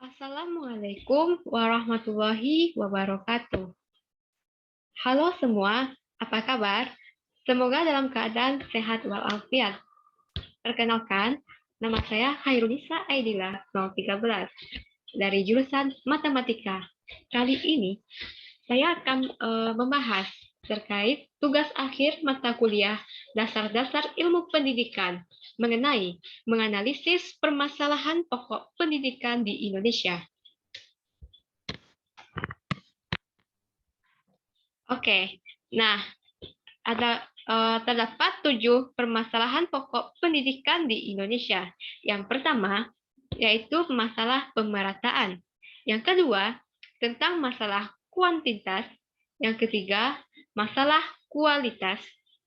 Assalamualaikum warahmatullahi wabarakatuh. Halo semua, apa kabar? Semoga dalam keadaan sehat walafiat. Perkenalkan, nama saya Khairunisa Aidila 013 dari jurusan Matematika. Kali ini saya akan membahas terkait tugas akhir mata kuliah Dasar-dasar Ilmu Pendidikan mengenai menganalisis permasalahan pokok pendidikan di Indonesia. Oke, nah terdapat 7 permasalahan pokok pendidikan di Indonesia. Yang pertama yaitu masalah pemerataan. Yang kedua tentang masalah kuantitas. Yang ketiga masalah kualitas.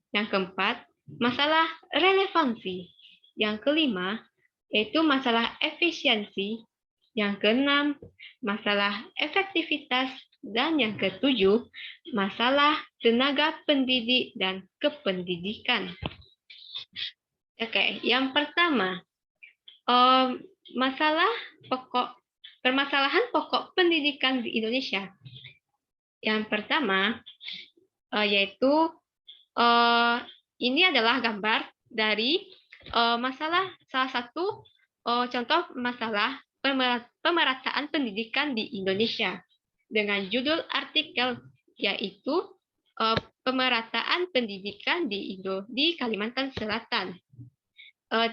Yang keempat masalah relevansi. Yang kelima yaitu masalah efisiensi. Yang keenam masalah efektivitas. Dan yang ketujuh, masalah tenaga pendidik dan kependidikan. Oke, yang pertama, permasalahan pokok pendidikan di Indonesia. Yang pertama, yaitu ini adalah gambar dari salah satu contoh masalah pemerataan pendidikan di Indonesia. Dengan judul artikel yaitu pemerataan pendidikan di Kalimantan Selatan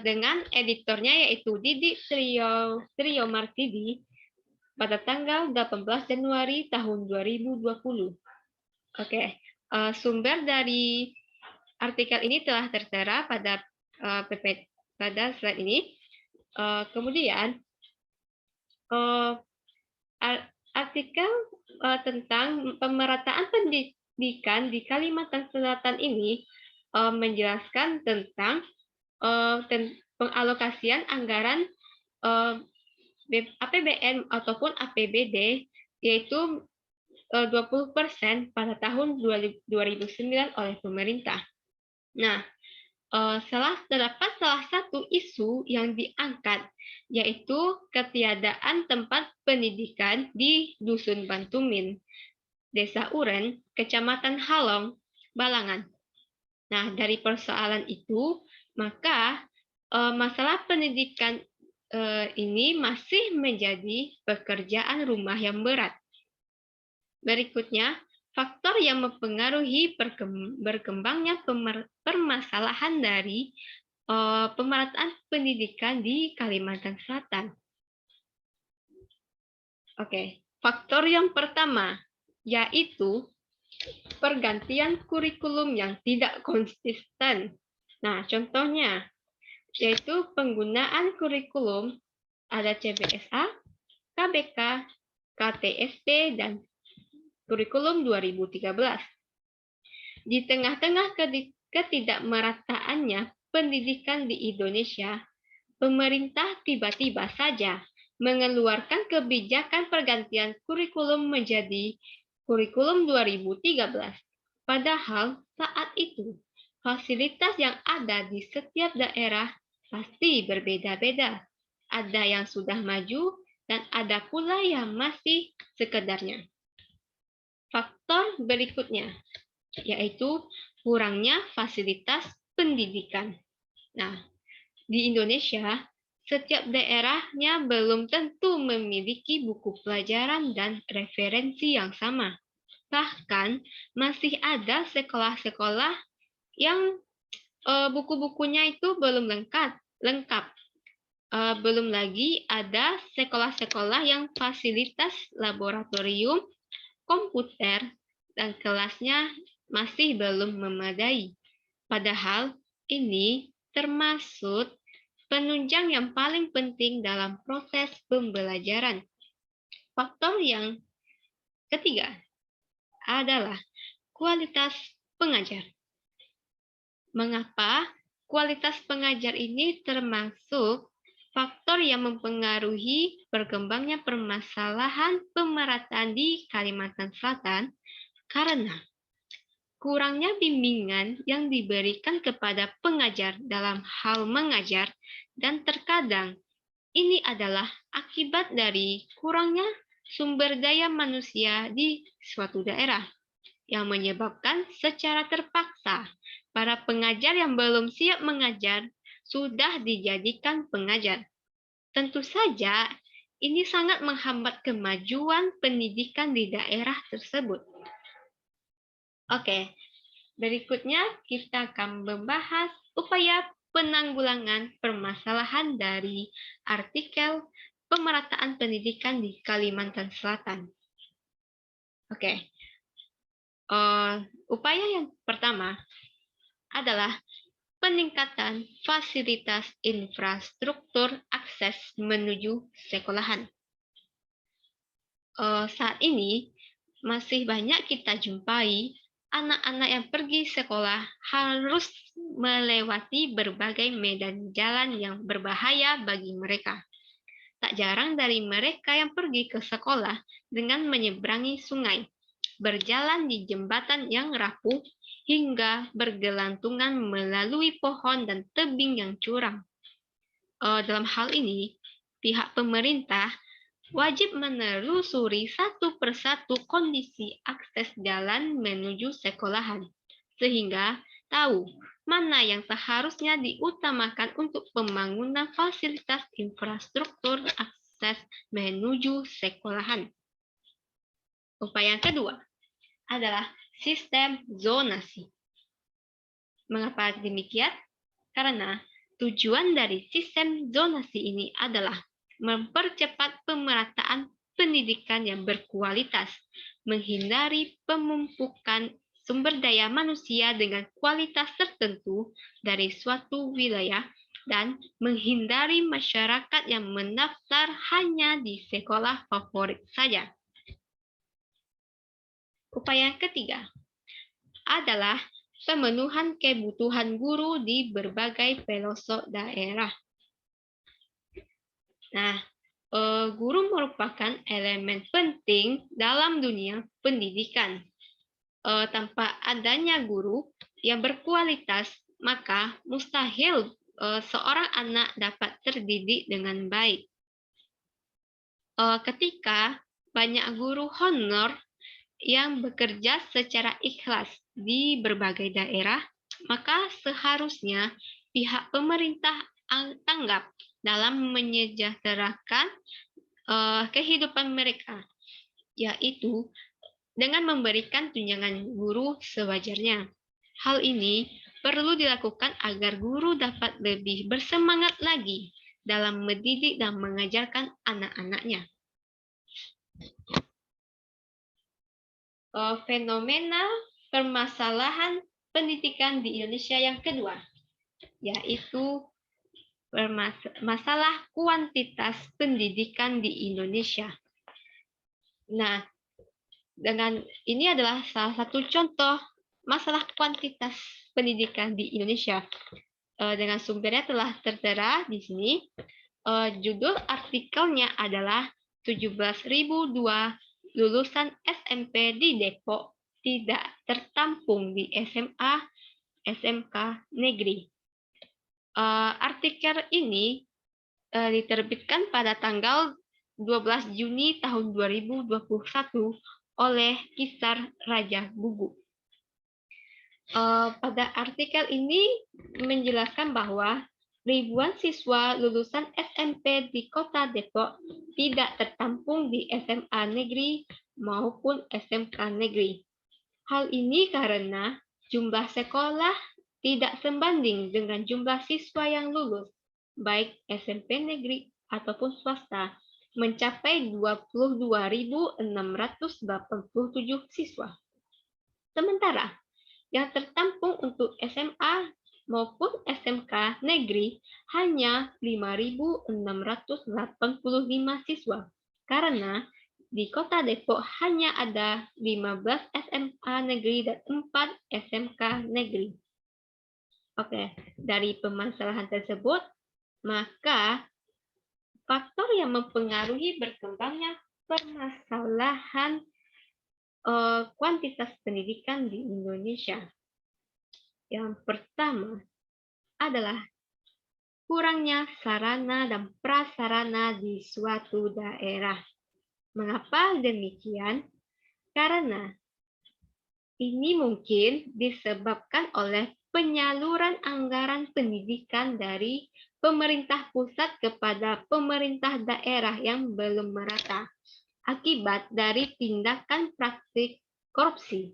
dengan editornya yaitu Didi Trio Martidi pada tanggal 18 Januari tahun 2020. Oke, sumber dari artikel ini telah tertera pada slide ini. Kemudian artikel tentang pemerataan pendidikan di Kalimantan Selatan ini menjelaskan tentang pengalokasian anggaran APBN ataupun APBD yaitu 20% pada tahun 2009 oleh pemerintah. Nah, terdapat salah satu isu yang diangkat, yaitu ketiadaan tempat pendidikan di Dusun Bantumin, Desa Uren, Kecamatan Halong, Balangan. Nah, dari persoalan itu, maka masalah pendidikan ini masih menjadi pekerjaan rumah yang berat. Berikutnya, faktor yang mempengaruhi berkembangnya permasalahan dari pemerataan pendidikan di Kalimantan Selatan. Oke, faktor yang pertama yaitu pergantian kurikulum yang tidak konsisten. Nah, contohnya yaitu penggunaan kurikulum ada CBSA, KBK, KTST, dan kurikulum 2013. Di tengah-tengah ketidakmerataannya pendidikan di Indonesia, pemerintah tiba-tiba saja mengeluarkan kebijakan pergantian kurikulum menjadi kurikulum 2013. Padahal saat itu, fasilitas yang ada di setiap daerah pasti berbeda-beda. Ada yang sudah maju dan ada pula yang masih sekedarnya. Faktor berikutnya, yaitu kurangnya fasilitas pendidikan. Nah, di Indonesia, setiap daerahnya belum tentu memiliki buku pelajaran dan referensi yang sama. Bahkan, masih ada sekolah-sekolah yang buku-bukunya itu belum lengkap. Belum lagi ada sekolah-sekolah yang fasilitas laboratorium, komputer, dan kelasnya masih belum memadai. Padahal ini termasuk penunjang yang paling penting dalam proses pembelajaran. Faktor yang ketiga adalah kualitas pengajar. Mengapa kualitas pengajar ini termasuk faktor yang mempengaruhi berkembangnya permasalahan pemerataan di Kalimantan Selatan? Karena kurangnya bimbingan yang diberikan kepada pengajar dalam hal mengajar dan terkadang Ini adalah akibat dari kurangnya sumber daya manusia di suatu daerah yang menyebabkan secara terpaksa para pengajar yang belum siap mengajar sudah dijadikan pengajar. Tentu saja, ini sangat menghambat kemajuan pendidikan di daerah tersebut. Oke, berikutnya kita akan membahas upaya penanggulangan permasalahan dari artikel pemerataan pendidikan di Kalimantan Selatan. Oke, upaya yang pertama adalah peningkatan fasilitas infrastruktur akses menuju sekolahan. Saat ini masih banyak kita jumpai anak-anak yang pergi sekolah harus melewati berbagai medan jalan yang berbahaya bagi mereka. Tak jarang dari mereka yang pergi ke sekolah dengan menyeberangi sungai, berjalan di jembatan yang rapuh, hingga bergelantungan melalui pohon dan tebing yang curam. Dalam hal ini, pihak pemerintah wajib menelusuri satu persatu kondisi akses jalan menuju sekolahan, sehingga tahu mana yang seharusnya diutamakan untuk pembangunan fasilitas infrastruktur akses menuju sekolahan. Upaya yang kedua adalah sistem zonasi. Mengapa demikian? Karena tujuan dari sistem zonasi ini adalah mempercepat pemerataan pendidikan yang berkualitas, menghindari pemumpukan sumber daya manusia dengan kualitas tertentu dari suatu wilayah, dan menghindari masyarakat yang mendaftar hanya di sekolah favorit saja. Upaya yang ketiga adalah pemenuhan kebutuhan guru di berbagai pelosok daerah. Nah, guru merupakan elemen penting dalam dunia pendidikan. Tanpa adanya guru yang berkualitas, maka mustahil seorang anak dapat terdidik dengan baik. Ketika banyak guru honor yang bekerja secara ikhlas di berbagai daerah, maka seharusnya pihak pemerintah tanggap dalam menyejahterakan kehidupan mereka, yaitu dengan memberikan tunjangan guru sewajarnya. Hal ini perlu dilakukan agar guru dapat lebih bersemangat lagi dalam mendidik dan mengajarkan anak-anaknya. Fenomena permasalahan pendidikan di Indonesia yang kedua, yaitu masalah kuantitas pendidikan di Indonesia. Nah, dengan ini adalah salah satu contoh masalah kuantitas pendidikan di Indonesia. Dengan sumbernya telah tertera di sini. Judul artikelnya adalah 17.002 lulusan SMP di Depok tidak tertampung di SMA, SMK negeri. Artikel ini diterbitkan pada tanggal 12 Juni tahun 2021 oleh Kisar Raja Bugu. Pada artikel ini menjelaskan bahwa ribuan siswa lulusan SMP di Kota Depok tidak tertampung di SMA negeri maupun SMK negeri. Hal ini karena jumlah sekolah tidak sebanding dengan jumlah siswa yang lulus, baik SMP negeri ataupun swasta, mencapai 22.687 siswa. Sementara yang tertampung untuk SMA maupun SMK negeri hanya 5.685 siswa, karena di Kota Depok hanya ada 15 SMA negeri dan 4 SMK negeri. Oke, dari permasalahan tersebut, maka faktor yang mempengaruhi berkembangnya permasalahan kuantitas pendidikan di Indonesia. Yang pertama adalah kurangnya sarana dan prasarana di suatu daerah. Mengapa demikian? Karena ini mungkin disebabkan oleh penyaluran anggaran pendidikan dari pemerintah pusat kepada pemerintah daerah yang belum merata, akibat dari tindakan praktik korupsi.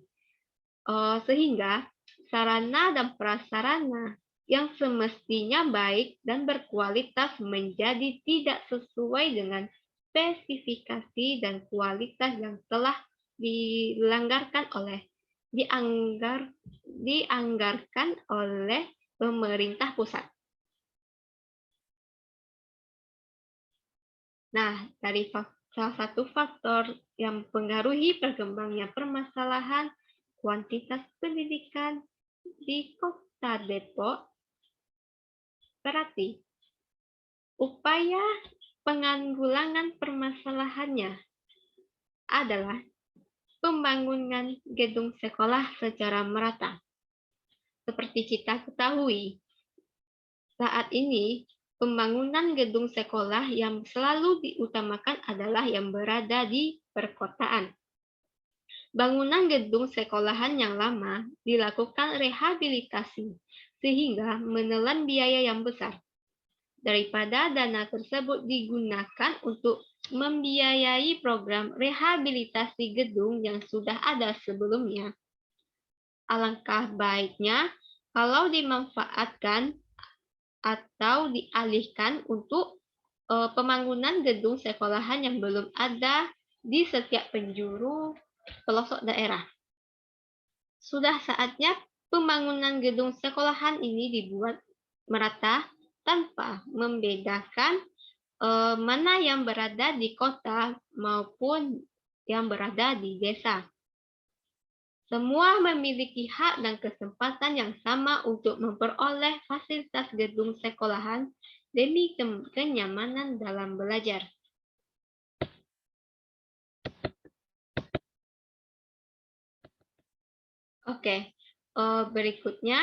Sehingga sarana dan prasarana yang semestinya baik dan berkualitas menjadi tidak sesuai dengan spesifikasi dan kualitas yang telah dianggarkan oleh pemerintah pusat. Nah, dari salah satu faktor yang mempengaruhi perkembangannya permasalahan kuantitas pendidikan di Kota Depok, berarti upaya penanggulangan permasalahannya adalah pembangunan gedung sekolah secara merata. Seperti kita ketahui, saat ini pembangunan gedung sekolah yang selalu diutamakan adalah yang berada di perkotaan. Bangunan gedung sekolahan yang lama dilakukan rehabilitasi, sehingga menelan biaya yang besar. Daripada dana tersebut digunakan untuk membiayai program rehabilitasi gedung yang sudah ada sebelumnya, alangkah baiknya kalau dimanfaatkan atau dialihkan untuk pembangunan gedung sekolahan yang belum ada di setiap penjuru pelosok daerah. Sudah saatnya pembangunan gedung sekolahan ini dibuat merata tanpa membedakan mana yang berada di kota maupun yang berada di desa. Semua memiliki hak dan kesempatan yang sama untuk memperoleh fasilitas gedung sekolahan demi kenyamanan dalam belajar. Oke, berikutnya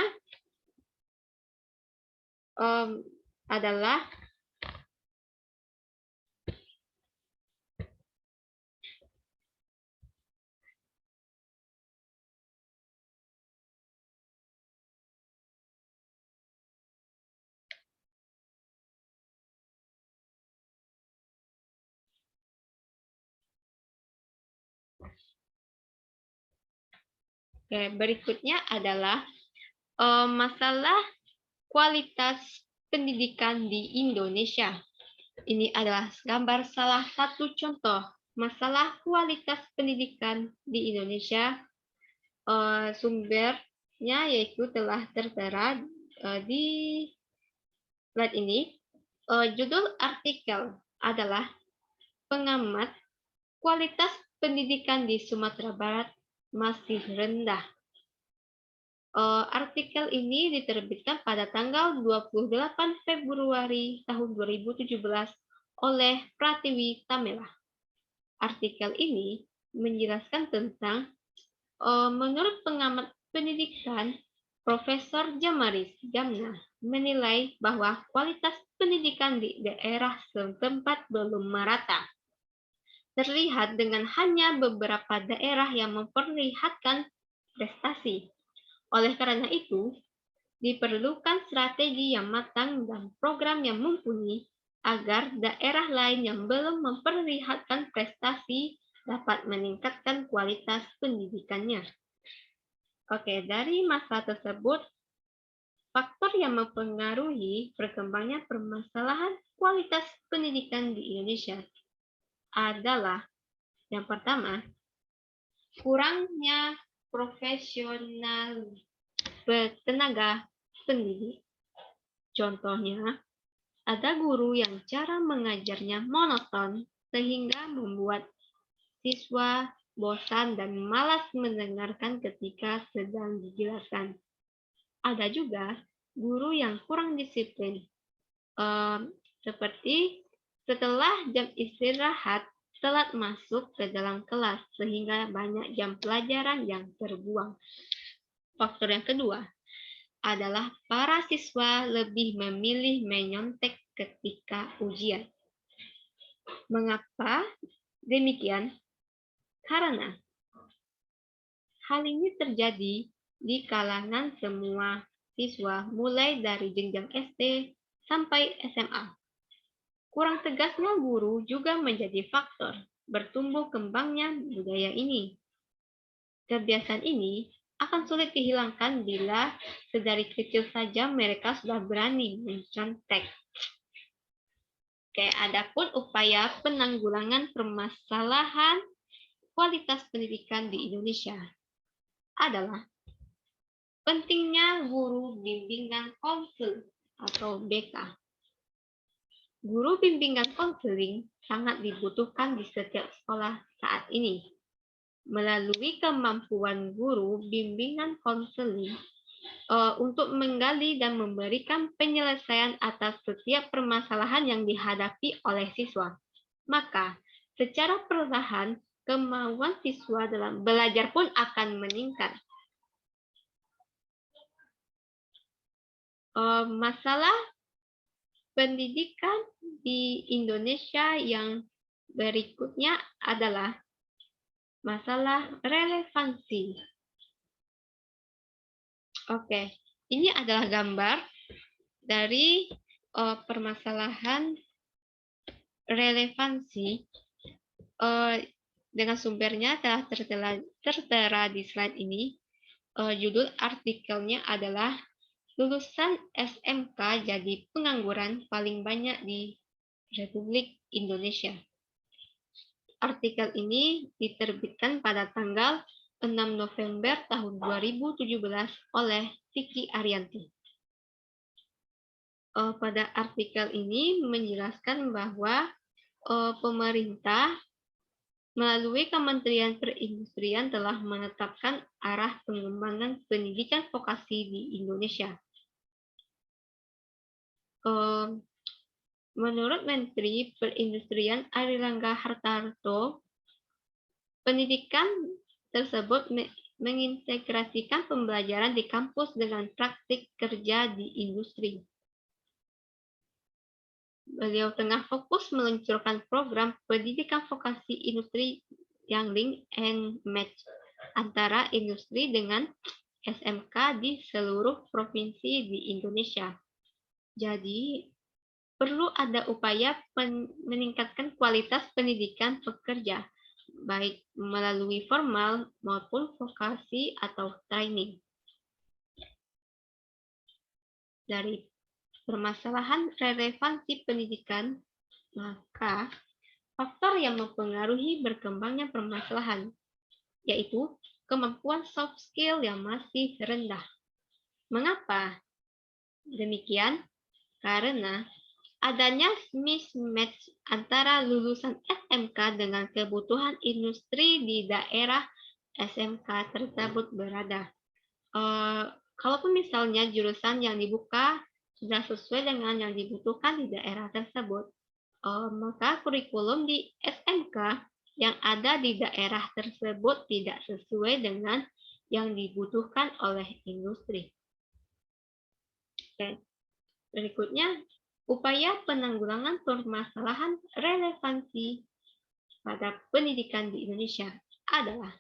adalah masalah kualitas pendidikan di Indonesia. Ini adalah gambar salah satu contoh masalah kualitas pendidikan di Indonesia. Sumbernya yaitu telah tertera di slide ini. Judul artikel adalah pengamat kualitas pendidikan di Sumatera Barat masih rendah. Artikel ini diterbitkan pada tanggal 28 Februari tahun 2017 oleh Pratiwi Tamela. Artikel ini menjelaskan tentang menurut pengamat pendidikan Profesor Jamaris Jamna menilai bahwa kualitas pendidikan di daerah setempat belum merata. Terlihat dengan hanya beberapa daerah yang memperlihatkan prestasi. Oleh karena itu, diperlukan strategi yang matang dan program yang mumpuni agar daerah lain yang belum memperlihatkan prestasi dapat meningkatkan kualitas pendidikannya. Oke, dari masa tersebut, faktor yang mempengaruhi perkembangannya permasalahan kualitas pendidikan di Indonesia adalah yang pertama, kurangnya profesional tenaga pendidik. Contohnya, ada guru yang cara mengajarnya monoton sehingga membuat siswa bosan dan malas mendengarkan ketika sedang dijelaskan. Ada juga guru yang kurang disiplin, seperti setelah jam istirahat telat masuk ke dalam kelas sehingga banyak jam pelajaran yang terbuang. Faktor yang kedua, adalah para siswa lebih memilih menyontek ketika ujian. Mengapa demikian? Karena hal ini terjadi di kalangan semua siswa mulai dari jenjang SD sampai SMA. Kurang tegasnya guru juga menjadi faktor bertumbuh kembangnya budaya ini. Kebiasaan ini akan sulit dihilangkan bila sedari kecil saja mereka sudah berani mencontek. Oke, adapun upaya penanggulangan permasalahan kualitas pendidikan di Indonesia adalah pentingnya guru bimbingan konseling atau BK. Guru bimbingan konseling sangat dibutuhkan di setiap sekolah saat ini. Melalui kemampuan guru bimbingan konseling untuk menggali dan memberikan penyelesaian atas setiap permasalahan yang dihadapi oleh siswa. Maka, secara perlahan, kemauan siswa dalam belajar pun akan meningkat. Masalah pendidikan di Indonesia yang berikutnya adalah masalah relevansi. Oke, ini adalah gambar dari permasalahan relevansi. Dengan sumbernya telah tertera di slide ini. Judul artikelnya adalah lulusan SMK jadi pengangguran paling banyak di Republik Indonesia. Artikel ini diterbitkan pada tanggal 6 November tahun 2017 oleh Vicky Arianti. Pada artikel ini menjelaskan bahwa pemerintah melalui Kementerian Perindustrian telah menetapkan arah pengembangan pendidikan vokasi di Indonesia. Menurut Menteri Perindustrian Airlangga Hartarto, pendidikan tersebut mengintegrasikan pembelajaran di kampus dengan praktik kerja di industri. Beliau tengah fokus meluncurkan program pendidikan vokasi industri yang link and match antara industri dengan SMK di seluruh provinsi di Indonesia. Jadi, perlu ada upaya meningkatkan kualitas pendidikan pekerja, baik melalui formal maupun vokasi atau training. Dari permasalahan relevansi pendidikan, maka faktor yang mempengaruhi berkembangnya permasalahan, yaitu kemampuan soft skill yang masih rendah. Mengapa demikian? Karena adanya mismatch antara lulusan SMK dengan kebutuhan industri di daerah SMK tersebut berada. Kalaupun misalnya jurusan yang dibuka sudah sesuai dengan yang dibutuhkan di daerah tersebut, maka kurikulum di SMK yang ada di daerah tersebut tidak sesuai dengan yang dibutuhkan oleh industri. Oke. Berikutnya, upaya penanggulangan permasalahan relevansi pada pendidikan di Indonesia adalah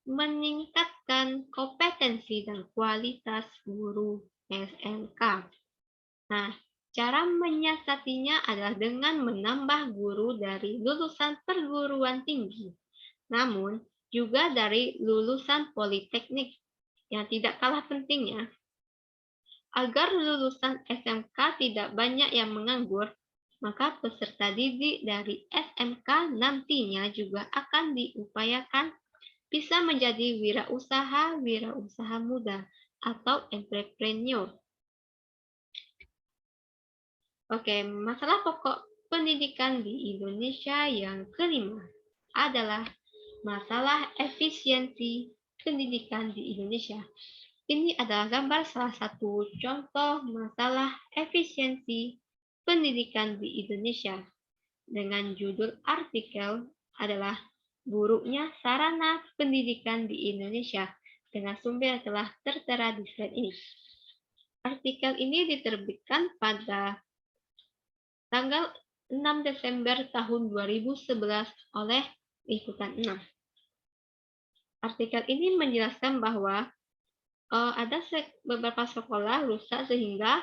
meningkatkan kompetensi dan kualitas guru SMK. Nah, cara menyiasatinya adalah dengan menambah guru dari lulusan perguruan tinggi, namun juga dari lulusan politeknik yang tidak kalah pentingnya. Agar lulusan SMK tidak banyak yang menganggur, maka peserta didik dari SMK nantinya juga akan diupayakan bisa menjadi wirausaha muda atau entrepreneur. Oke, masalah pokok pendidikan di Indonesia yang kelima adalah masalah efisiensi pendidikan di Indonesia. Ini adalah gambar salah satu contoh masalah efisiensi pendidikan di Indonesia. Dengan judul artikel adalah buruknya sarana pendidikan di Indonesia dengan sumber yang telah tertera di slide ini. Artikel ini diterbitkan pada tanggal 6 Desember tahun 2011 oleh Liputan 6. Artikel ini menjelaskan bahwa ada beberapa sekolah rusak sehingga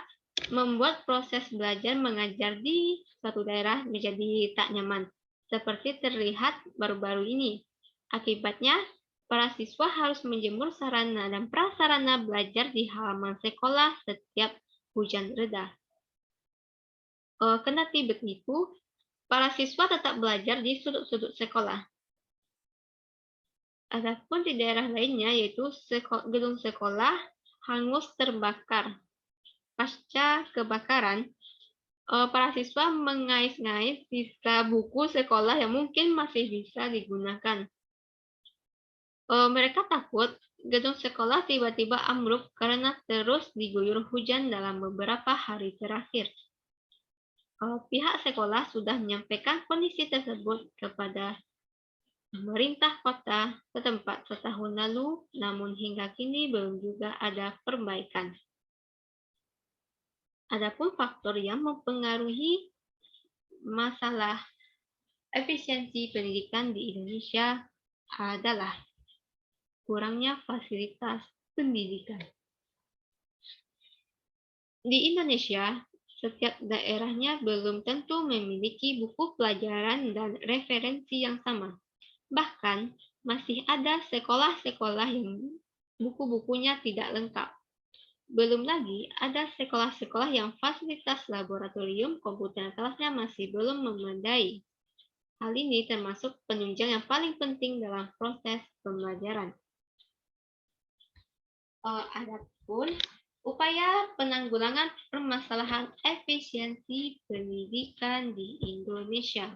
membuat proses belajar mengajar di suatu daerah menjadi tak nyaman, seperti terlihat baru-baru ini. Akibatnya, para siswa harus menjemur sarana dan prasarana belajar di halaman sekolah setiap hujan reda. Kendati begitu, para siswa tetap belajar di sudut-sudut sekolah. Adapun di daerah lainnya, yaitu gedung sekolah hangus terbakar. Pasca kebakaran, para siswa mengais-ngais sisa buku sekolah yang mungkin masih bisa digunakan. Mereka takut gedung sekolah tiba-tiba ambruk karena terus diguyur hujan dalam beberapa hari terakhir. Pihak sekolah sudah menyampaikan kondisi tersebut kepada pemerintah kota setempat setahun lalu, namun hingga kini belum juga ada perbaikan. Adapun faktor yang mempengaruhi masalah efisiensi pendidikan di Indonesia adalah kurangnya fasilitas pendidikan. Di Indonesia, setiap daerahnya belum tentu memiliki buku pelajaran dan referensi yang sama. Bahkan, masih ada sekolah-sekolah yang buku-bukunya tidak lengkap. Belum lagi, ada sekolah-sekolah yang fasilitas laboratorium komputer kelasnya masih belum memadai. Hal ini termasuk penunjang yang paling penting dalam proses pembelajaran. Adapun upaya penanggulangan permasalahan efisiensi pendidikan di Indonesia.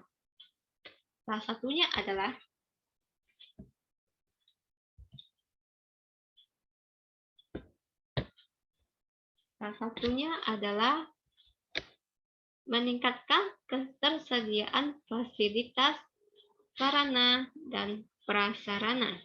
Salah satunya adalah meningkatkan ketersediaan fasilitas, sarana, dan prasarana.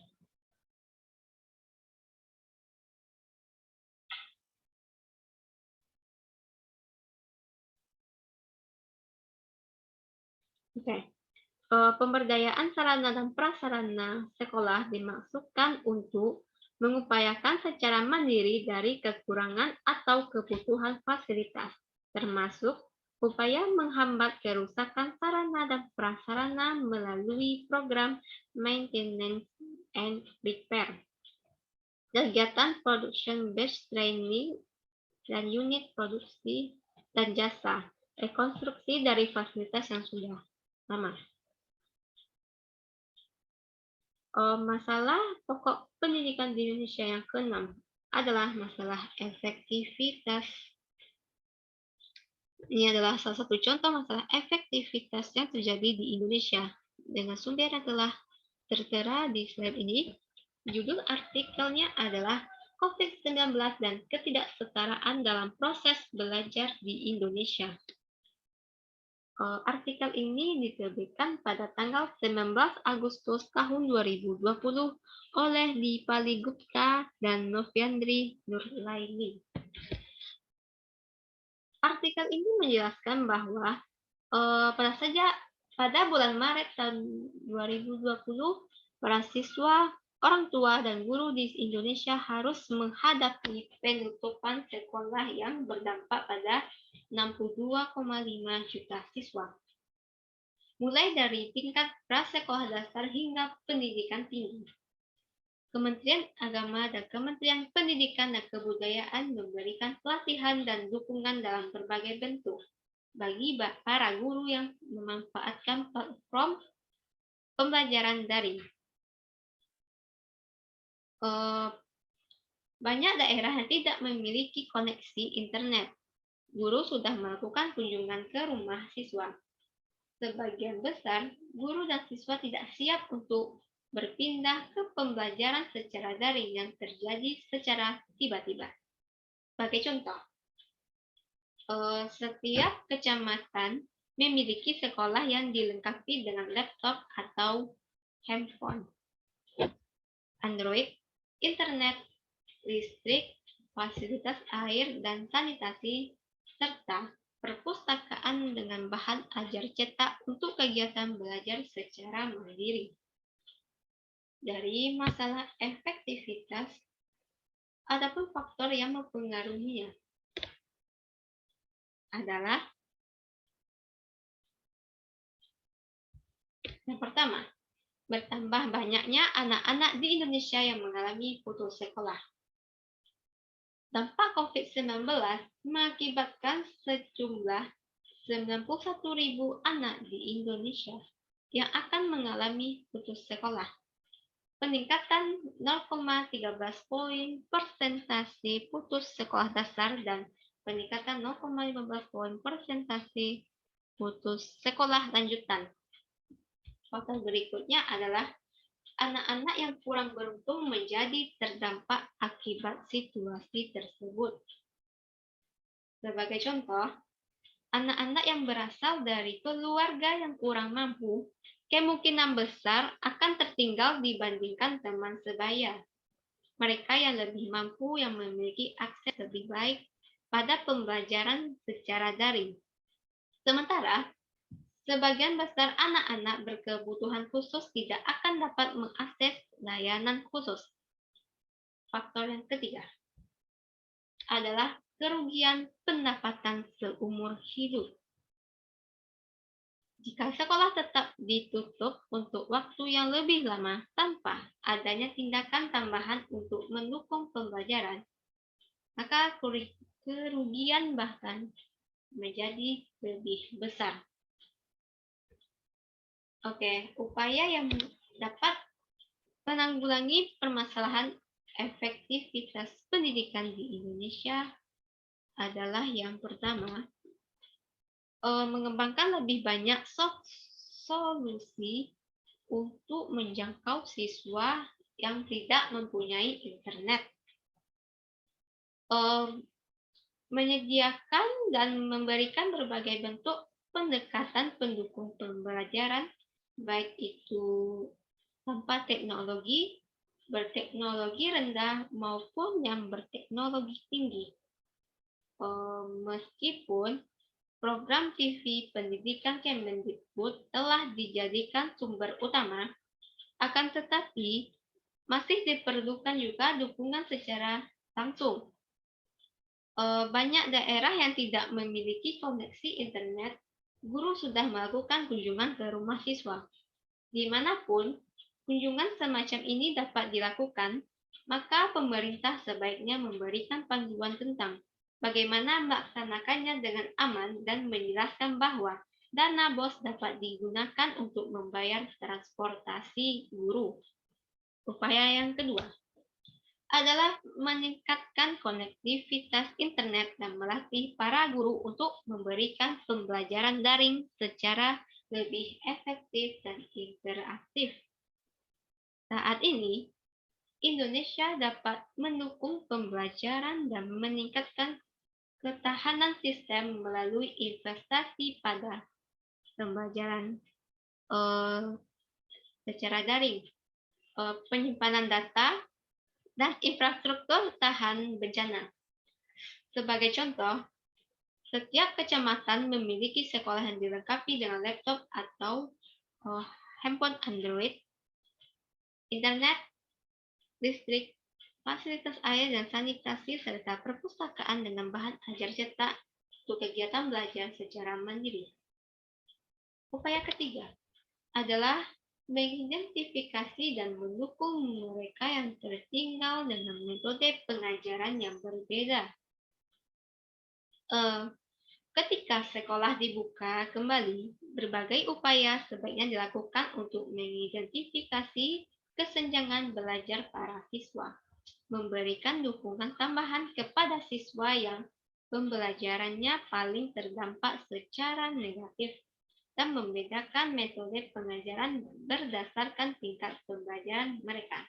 Pemberdayaan sarana dan prasarana sekolah dimaksudkan untuk mengupayakan secara mandiri dari kekurangan atau kebutuhan fasilitas, termasuk upaya menghambat kerusakan sarana dan prasarana melalui program maintenance and repair, kegiatan production-based training dan unit produksi dan jasa, rekonstruksi dari fasilitas yang sudah lama. Masalah pokok pendidikan di Indonesia yang keenam adalah masalah efektivitas. Ini adalah salah satu contoh masalah efektivitas yang terjadi di Indonesia. Dengan sumber yang telah tertera di slide ini, judul artikelnya adalah COVID-19 dan ketidaksetaraan dalam proses belajar di Indonesia. Artikel ini diterbitkan pada tanggal 19 Agustus tahun 2020 oleh Dipali Gupta dan Noviandri Nurlaini. Artikel ini menjelaskan bahwa pada bulan Maret tahun 2020, para siswa, orang tua, dan guru di Indonesia harus menghadapi penutupan sekolah yang berdampak pada 62,5 juta siswa, mulai dari tingkat prasekolah dasar hingga pendidikan tinggi. Kementerian Agama dan Kementerian Pendidikan dan Kebudayaan memberikan pelatihan dan dukungan dalam berbagai bentuk bagi para guru yang memanfaatkan platform pembelajaran daring. Banyak daerah yang tidak memiliki koneksi internet. Guru sudah melakukan kunjungan ke rumah siswa. Sebagian besar guru dan siswa tidak siap untuk berpindah ke pembelajaran secara daring yang terjadi secara tiba-tiba. Sebagai contoh, setiap kecamatan memiliki sekolah yang dilengkapi dengan laptop atau handphone, Android, internet, listrik, fasilitas air dan sanitasi, serta perpustakaan dengan bahan ajar cetak untuk kegiatan belajar secara mandiri. Dari masalah efektivitas, adapun faktor yang mempengaruhinya adalah yang pertama, bertambah banyaknya anak-anak di Indonesia yang mengalami putus sekolah. Dampak COVID-19 mengakibatkan sejumlah 91.000 anak di Indonesia yang akan mengalami putus sekolah. Peningkatan 0,13 poin persentase putus sekolah dasar dan peningkatan 0,15 poin persentase putus sekolah lanjutan. Faktor berikutnya adalah anak-anak yang kurang beruntung menjadi terdampak akibat situasi tersebut. Sebagai contoh, anak-anak yang berasal dari keluarga yang kurang mampu kemungkinan besar akan tertinggal dibandingkan teman sebaya. Mereka yang lebih mampu yang memiliki akses lebih baik pada pembelajaran secara daring. Sementara, sebagian besar anak-anak berkebutuhan khusus tidak akan dapat mengakses layanan khusus. Faktor yang ketiga adalah kerugian pendapatan seumur hidup. Jika sekolah tetap ditutup untuk waktu yang lebih lama tanpa adanya tindakan tambahan untuk mendukung pembelajaran, maka kerugian bahkan menjadi lebih besar. Oke, upaya yang dapat menanggulangi permasalahan efektivitas pendidikan di Indonesia adalah yang pertama, mengembangkan lebih banyak solusi untuk menjangkau siswa yang tidak mempunyai internet. Menyediakan dan memberikan berbagai bentuk pendekatan pendukung pembelajaran, baik itu tanpa teknologi, berteknologi rendah, maupun yang berteknologi tinggi. Meskipun program TV pendidikan Kemendikbud telah dijadikan sumber utama, akan tetapi masih diperlukan juga dukungan secara langsung. Banyak daerah yang tidak memiliki koneksi internet, guru sudah melakukan kunjungan ke rumah siswa. Dimanapun kunjungan semacam ini dapat dilakukan, maka pemerintah sebaiknya memberikan panduan tentang bagaimana melaksanakannya dengan aman dan menjelaskan bahwa dana BOS dapat digunakan untuk membayar transportasi guru. Upaya yang kedua adalah meningkatkan konektivitas internet dan melatih para guru untuk memberikan pembelajaran daring secara lebih efektif dan interaktif. Saat ini, Indonesia dapat mendukung pembelajaran dan meningkatkan ketahanan sistem melalui investasi pada pembelajaran secara daring, penyimpanan data, dan infrastruktur tahan bencana. Sebagai contoh, setiap kecamatan memiliki sekolah yang dilengkapi dengan laptop atau handphone Android, internet, listrik, fasilitas air dan sanitasi, serta perpustakaan dengan bahan ajar cetak untuk kegiatan belajar secara mandiri. Upaya ketiga adalah mengidentifikasi dan mendukung mereka yang tertinggal dengan metode pengajaran yang berbeda. Ketika sekolah dibuka kembali, berbagai upaya sebaiknya dilakukan untuk mengidentifikasi kesenjangan belajar para siswa, memberikan dukungan tambahan kepada siswa yang pembelajarannya paling terdampak secara negatif, dan membedakan metode pengajaran berdasarkan tingkat pembelajaran mereka.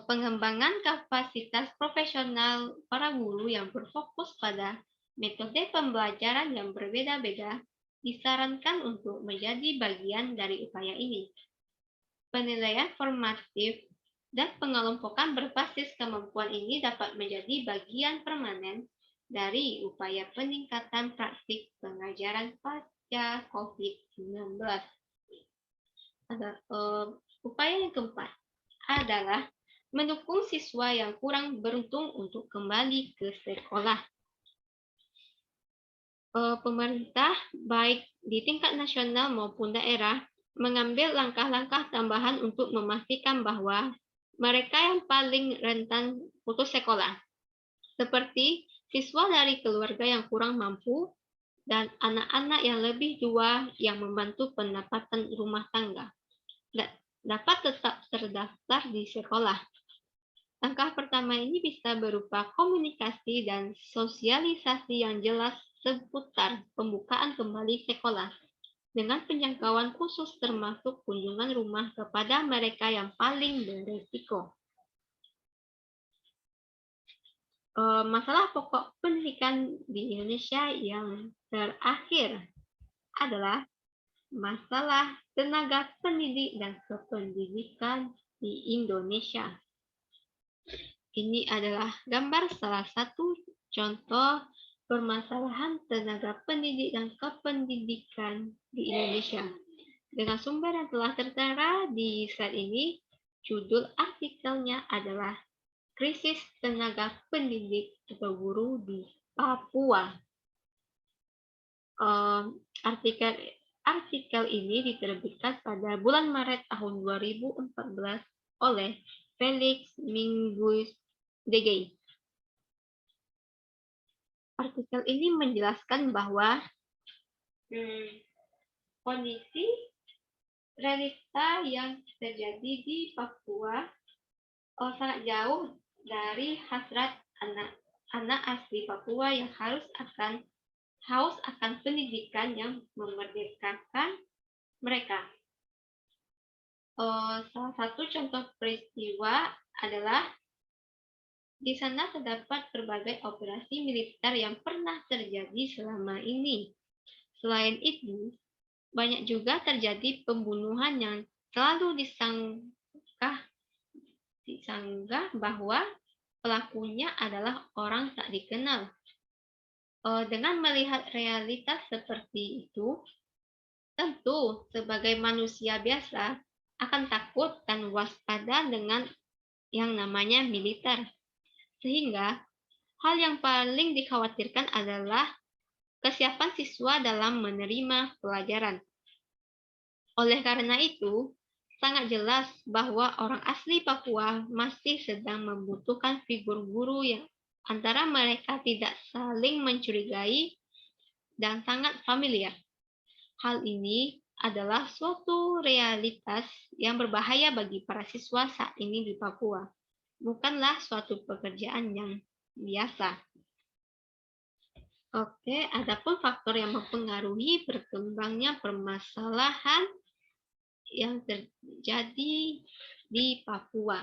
Pengembangan kapasitas profesional para guru yang berfokus pada metode pembelajaran yang berbeda-beda disarankan untuk menjadi bagian dari upaya ini. Penilaian formatif Dan pengelompokan berbasis kemampuan ini dapat menjadi bagian permanen dari upaya peningkatan praktik pengajaran pasca COVID-19. Upaya yang keempat adalah mendukung siswa yang kurang beruntung untuk kembali ke sekolah. Pemerintah, baik di tingkat nasional maupun daerah, mengambil langkah-langkah tambahan untuk memastikan bahwa mereka yang paling rentan putus sekolah, seperti siswa dari keluarga yang kurang mampu dan anak-anak yang lebih tua yang membantu pendapatan rumah tangga, dapat tetap terdaftar di sekolah. Langkah pertama ini bisa berupa komunikasi dan sosialisasi yang jelas seputar pembukaan kembali sekolah, dengan penjangkauan khusus termasuk kunjungan rumah kepada mereka yang paling berisiko. Masalah pokok pendidikan di Indonesia yang terakhir adalah masalah tenaga pendidik dan kependidikan di Indonesia. Ini adalah gambar salah satu contoh permasalahan tenaga pendidik dan kependidikan di Indonesia. Dengan sumber yang telah tertera di slide ini, judul artikelnya adalah Krisis Tenaga Pendidik atau Guru di Papua. Artikel ini diterbitkan pada bulan Maret tahun 2014 oleh Felix Mingus DG. Artikel ini menjelaskan bahwa kondisi realita yang terjadi di Papua sangat jauh dari hasrat anak asli Papua yang haus akan pendidikan yang memerdekakan mereka. Salah satu contoh peristiwa adalah di sana terdapat berbagai operasi militer yang pernah terjadi selama ini. Selain itu, banyak juga terjadi pembunuhan yang selalu disanggah bahwa pelakunya adalah orang tak dikenal. Dengan melihat realitas seperti itu, tentu sebagai manusia biasa akan takut dan waspada dengan yang namanya militer. Sehingga hal yang paling dikhawatirkan adalah kesiapan siswa dalam menerima pelajaran. Oleh karena itu, sangat jelas bahwa orang asli Papua masih sedang membutuhkan figur guru yang antara mereka tidak saling mencurigai dan sangat familiar. Hal ini adalah suatu realitas yang berbahaya bagi para siswa saat ini di Papua. Bukanlah suatu pekerjaan yang biasa. Oke, adapun faktor yang mempengaruhi berkembangnya permasalahan yang terjadi di Papua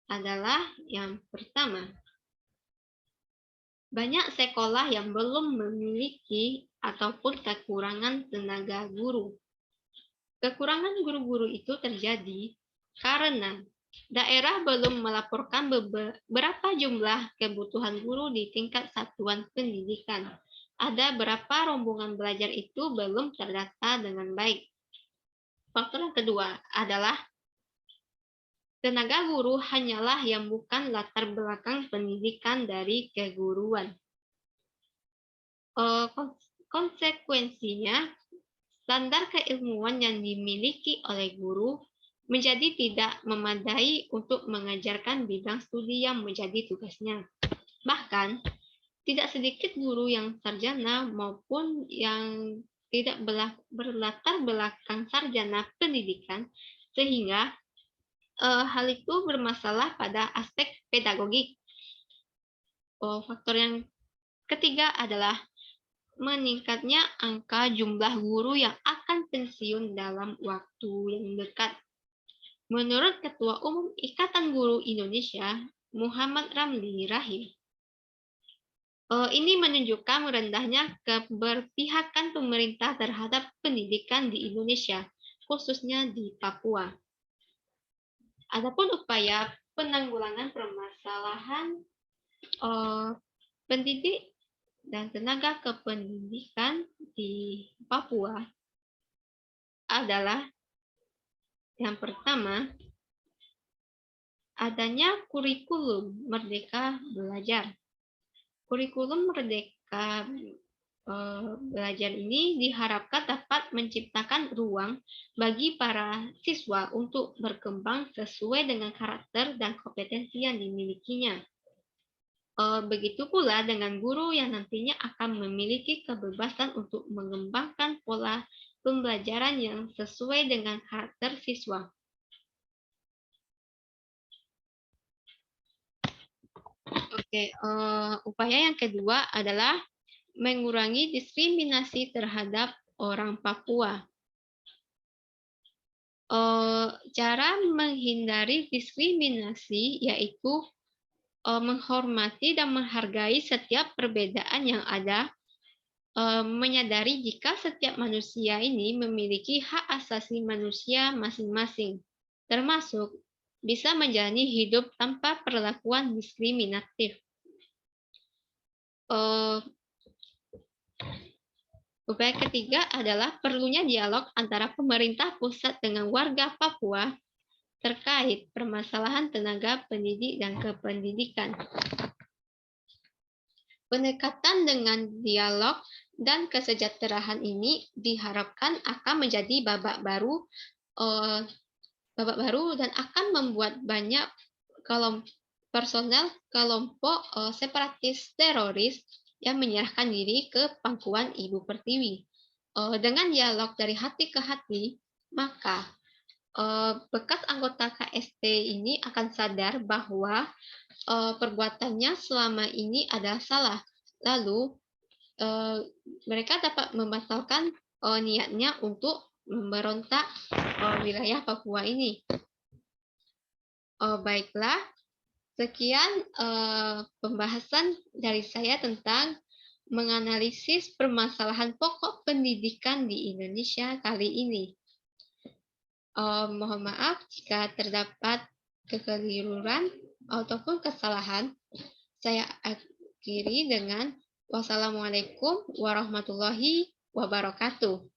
adalah yang pertama, banyak sekolah yang belum memiliki ataupun kekurangan tenaga guru. Kekurangan guru-guru itu terjadi karena daerah belum melaporkan berapa jumlah kebutuhan guru di tingkat satuan pendidikan. Ada berapa rombongan belajar itu belum terdata dengan baik. Faktor yang kedua adalah tenaga guru hanyalah yang bukan latar belakang pendidikan dari keguruan. Konsekuensinya, standar keilmuan yang dimiliki oleh guru menjadi tidak memadai untuk mengajarkan bidang studi yang menjadi tugasnya. Bahkan, tidak sedikit guru yang sarjana maupun yang tidak berlatar belakang sarjana pendidikan, sehingga hal itu bermasalah pada aspek pedagogik. Faktor yang ketiga adalah meningkatnya angka jumlah guru yang akan pensiun dalam waktu yang dekat. Menurut Ketua Umum Ikatan Guru Indonesia, Muhammad Ramli Rahim, ini menunjukkan rendahnya keberpihakan pemerintah terhadap pendidikan di Indonesia, khususnya di Papua. Adapun upaya penanggulangan permasalahan pendidik dan tenaga kependidikan di Papua adalah yang pertama, adanya kurikulum Merdeka Belajar. Kurikulum Merdeka Belajar ini diharapkan dapat menciptakan ruang bagi para siswa untuk berkembang sesuai dengan karakter dan kompetensi yang dimilikinya. Begitu pula dengan guru yang nantinya akan memiliki kebebasan untuk mengembangkan pola pembelajaran yang sesuai dengan karakter siswa. Oke, upaya yang kedua adalah mengurangi diskriminasi terhadap orang Papua. Cara menghindari diskriminasi yaitu menghormati dan menghargai setiap perbedaan yang ada, menyadari jika setiap manusia ini memiliki hak asasi manusia masing-masing, termasuk bisa menjalani hidup tanpa perlakuan diskriminatif. Upaya ketiga adalah perlunya dialog antara pemerintah pusat dengan warga Papua terkait permasalahan tenaga pendidik dan kependidikan. Pendekatan dengan dialog dan kesejahteraan ini diharapkan akan menjadi babak baru dan akan membuat banyak personel kelompok separatis teroris yang menyerahkan diri ke pangkuan Ibu Pertiwi. Dengan dialog dari hati ke hati, maka bekas anggota KST ini akan sadar bahwa perbuatannya selama ini adalah salah. Lalu mereka dapat membatalkan niatnya untuk memberontak wilayah Papua ini. Baiklah, sekian pembahasan dari saya tentang menganalisis permasalahan pokok pendidikan di Indonesia kali ini. Mohon maaf jika terdapat kekeliruan ataupun kesalahan. Saya akhiri dengan wassalamualaikum warahmatullahi wabarakatuh.